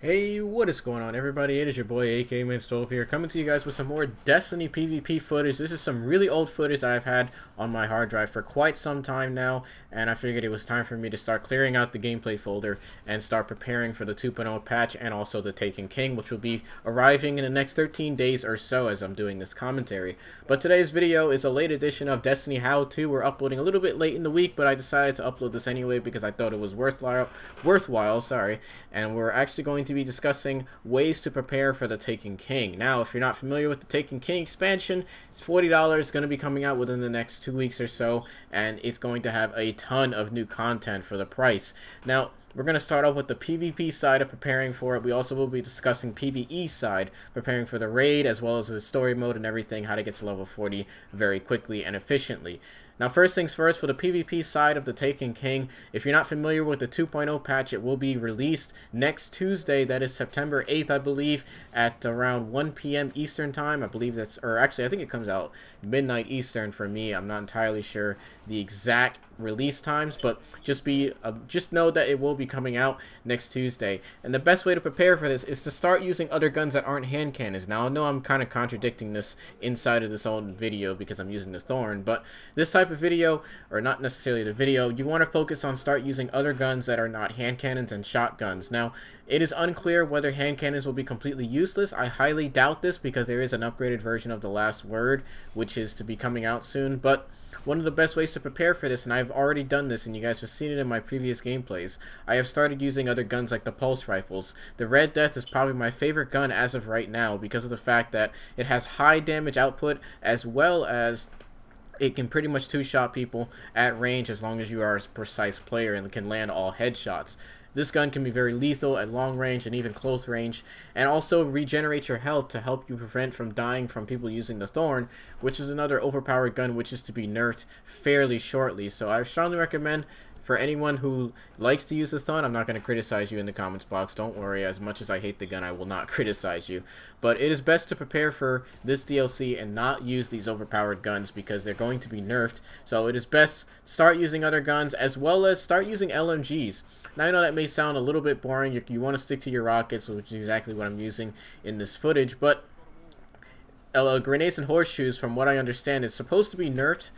Hey, what is going on, everybody? It is your boy AK here, coming to you guys with some more Destiny PvP footage. This is some really old footage that I've had on my hard drive for quite some time now, and I figured it was time for me to start clearing out the gameplay folder and start preparing for the 2.0 patch and also the Taken King, which will be arriving in the next 13 days or so as I'm doing this commentary. But today's video is a late edition of Destiny How To. We're uploading a little bit late in the week, but I decided to upload this anyway because I thought it was worthwhile, and we're actually going to be discussing ways to prepare for the Taken King. Now, if you're not familiar with the Taken King expansion, it's $40. It's going to be coming out within the next 2 weeks or so, and it's going to have a ton of new content for the price. Now, we're going to start off with the PvP side of preparing for it. We also will be discussing PvE side, preparing for the raid, as well as the story mode and everything, how to get to level 40 very quickly and efficiently. Now, first things first, for the PvP side of the Taken King, if you're not familiar with the 2.0 patch, it will be released next Tuesday. That is September 8th, I believe, at around 1 p.m. Eastern time. I believe that's, or actually, I think it comes out midnight Eastern for me. I'm not entirely sure the exact release times, but just know that it will be coming out next Tuesday. And the best way to prepare for this is to start using other guns that aren't hand cannons. Now, I know I'm kind of contradicting this inside of this own video because I'm using the Thorn, but this type of video, or not necessarily the video, you want to focus on start using other guns that are not hand cannons and shotguns. Now, it is unclear whether hand cannons will be completely useless. I highly doubt this because there is an upgraded version of the Last Word, which is to be coming out soon, but one of the best ways to prepare for this, and I've already done this and you guys have seen it in my previous gameplays, I have started using other guns like the pulse rifles. The Red Death is probably my favorite gun as of right now because of the fact that it has high damage output, as well as it can pretty much two-shot people at range as long as you are a precise player and can land all headshots. This gun can be very lethal at long range and even close range, and also regenerate your health to help you prevent from dying from people using the Thorn, which is another overpowered gun which is to be nerfed fairly shortly. So I strongly recommend, for anyone who likes to use the Thorn, I'm not going to criticize you in the comments box, don't worry. As much as I hate the gun, I will not criticize you. But it is best to prepare for this DLC and not use these overpowered guns because they're going to be nerfed. So it is best start using other guns, as well as start using LMGs. Now, I know that may sound a little bit boring. You want to stick to your rockets, which is exactly what I'm using in this footage, but grenades and horseshoes, from what I understand, is supposed to be nerfed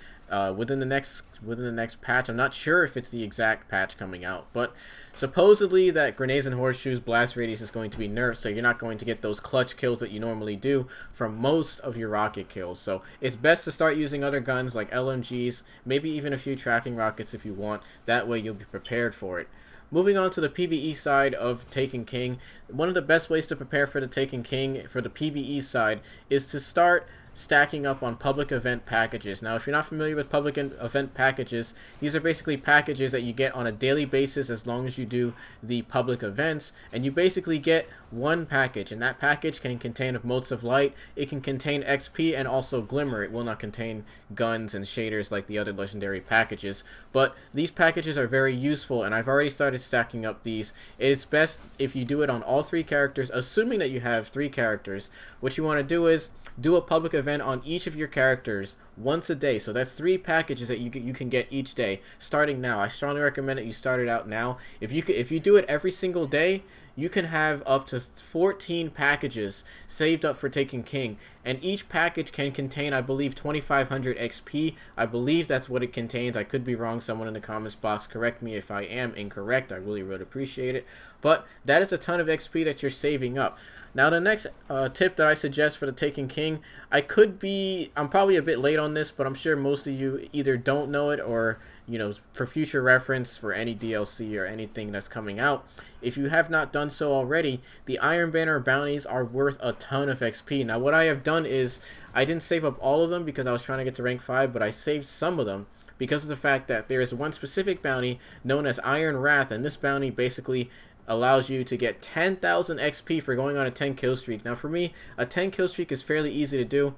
within the next patch. I'm not sure if it's the exact patch coming out, but supposedly that grenades and horseshoes blast radius is going to be nerfed, so you're not going to get those clutch kills that you normally do from most of your rocket kills. So it's best to start using other guns like LMGs, maybe even a few tracking rockets if you want. That way you'll be prepared for it. Moving on to the PvE side of Taken King, one of the best ways to prepare for the Taken King for the PvE side is to start stacking up on public event packages. Now, if you're not familiar with public event packages, these are basically packages that you get on a daily basis as long as you do the public events, and you basically get one package, and that package can contain Motes of Light, it can contain XP, and also Glimmer. It will not contain guns and shaders like the other legendary packages, but these packages are very useful, and I've already started stacking up these. It's best if you do it on all three characters, assuming that you have 3 characters. What you want to do is do a public event on each of your characters once a day. So that's 3 packages that you can get each day starting now. I strongly recommend that you start it out now. If you do it every single day, you can have up to 14 packages saved up for Taken King, and each package can contain, I believe, 2500 XP. I believe that's what it contains. I could be wrong. Someone in the comments box correct me if I am incorrect. I really would appreciate it, but that is a ton of XP that you're saving up. Now, the next tip that I suggest for the Taken King, I'm probably a bit late on this, but I'm sure most of you either don't know it or, you know, for future reference for any DLC or anything that's coming out. If you have not done so already, the Iron Banner bounties are worth a ton of XP. Now, what I have done is, I didn't save up all of them because I was trying to get to rank 5, but I saved some of them because of the fact that there is one specific bounty known as Iron Wrath, and this bounty basically allows you to get 10,000 XP for going on a 10 kill streak. Now, for me, a 10 kill streak is fairly easy to do,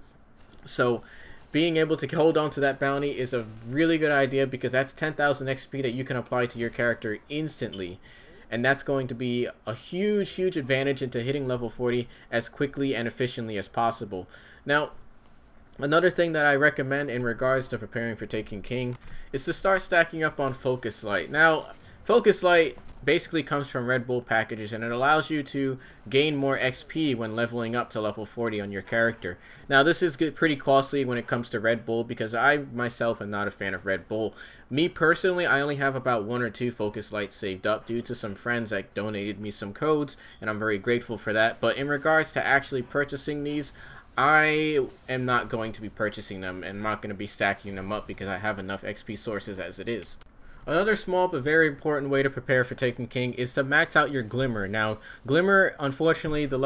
so being able to hold on to that bounty is a really good idea because that's 10,000 XP that you can apply to your character instantly, and that's going to be a huge advantage into hitting level 40 as quickly and efficiently as possible. Now, another thing that I recommend in regards to preparing for Taken King is to start stacking up on Focus Light. Now, Focus Light basically comes from Red Bull packages, and it allows you to gain more XP when leveling up to level 40 on your character. Now this is pretty costly when it comes to Red Bull, because I myself am not a fan of Red Bull. Me personally, I only have about 1 or 2 focus lights saved up due to some friends that donated me some codes, and I'm very grateful for that. But in regards to actually purchasing these, I am not going to be purchasing them, and I'm not going to be stacking them up because I have enough XP sources as it is. Another small but very important way to prepare for Taken King is to max out your Glimmer. Now, Glimmer, unfortunately, the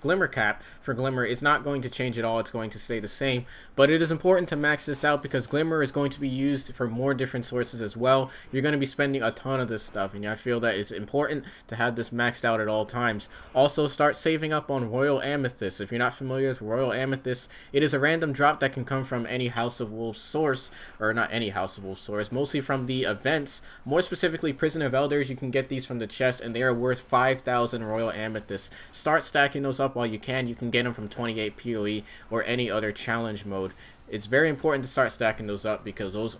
Glimmer cap for Glimmer is not going to change at all. It's going to stay the same, but it is important to max this out because Glimmer is going to be used for more different sources as well. You're going to be spending a ton of this stuff, and I feel that it's important to have this maxed out at all times. Also, start saving up on Royal Amethyst. If you're not familiar with Royal Amethyst, it is a random drop that can come from any House of Wolves source, or not any House of Wolves source, mostly from the events, more specifically Prison of Elders. You can get these from the chest, and they are worth 5,000 Royal Amethysts. Start stacking those up while you can. You can get them from 28 PoE or any other challenge mode. It's very important to start stacking those up because those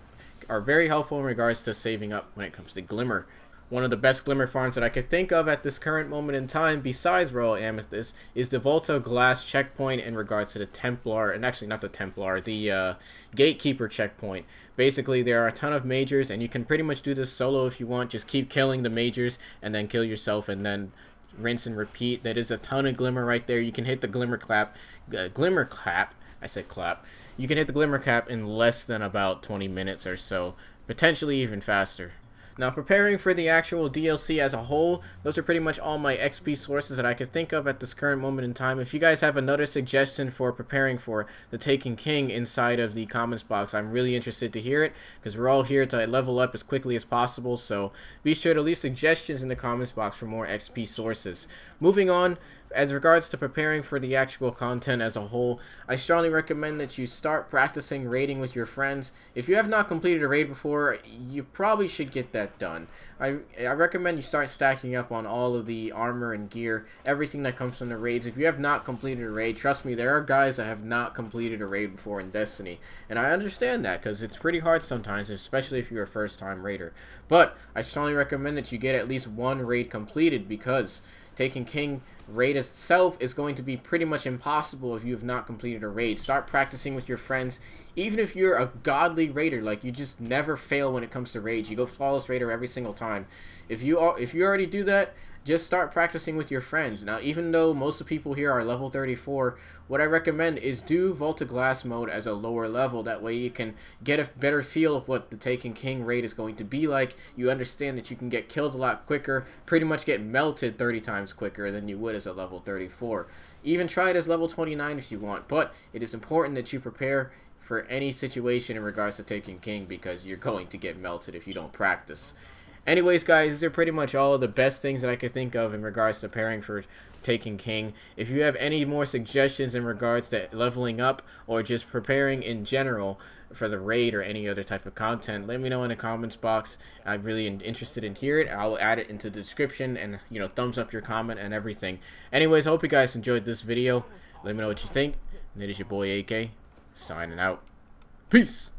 are very helpful in regards to saving up when it comes to Glimmer. One of the best Glimmer farms that I could think of at this current moment in time, besides Royal Amethyst, is the Volta Glass checkpoint in regards to the Templar, and actually not the Templar, the Gatekeeper checkpoint. Basically, there are a ton of majors, and you can pretty much do this solo if you want. Just keep killing the majors, and then kill yourself, and then rinse and repeat. That is a ton of Glimmer right there. You can hit the Glimmer clap. I said clap. You can hit the Glimmer cap in less than about 20 minutes or so, potentially even faster. Now, preparing for the actual DLC as a whole, those are pretty much all my XP sources that I could think of at this current moment in time. If you guys have another suggestion for preparing for the Taken King inside of the comments box, I'm really interested to hear it, because we're all here to level up as quickly as possible, so be sure to leave suggestions in the comments box for more XP sources. Moving on, as regards to preparing for the actual content as a whole, I strongly recommend that you start practicing raiding with your friends. If you have not completed a raid before, you probably should get that done. I recommend you start stacking up on all of the armor and gear, everything that comes from the raids. If you have not completed a raid, trust me, there are guys that have not completed a raid before in Destiny, and I understand that because it's pretty hard sometimes, especially if you're a first-time raider. But I strongly recommend that you get at least one raid completed, because Taken King raid itself is going to be pretty much impossible if you have not completed a raid. Start practicing with your friends. Even if you're a godly raider, like you just never fail when it comes to raids, you go flawless raider every single time. If you already do that, just start practicing with your friends. Now, even though most of the people here are level 34, what I recommend is do Volta Glass mode as a lower level. That way you can get a better feel of what the Taken King raid is going to be like. You understand that you can get killed a lot quicker, pretty much get melted 30 times quicker than you would as a level 34. Even try it as level 29 if you want, but it is important that you prepare for any situation in regards to Taken King, because you're going to get melted if you don't practice. Anyways, guys, these are pretty much all of the best things that I could think of in regards to preparing for Taken King. If you have any more suggestions in regards to leveling up or just preparing in general for the raid or any other type of content, let me know in the comments box. I'm really interested in hearing it. I'll add it into the description, and thumbs up your comment and everything. Anyways, I hope you guys enjoyed this video. Let me know what you think. And it is your boy AK signing out. Peace.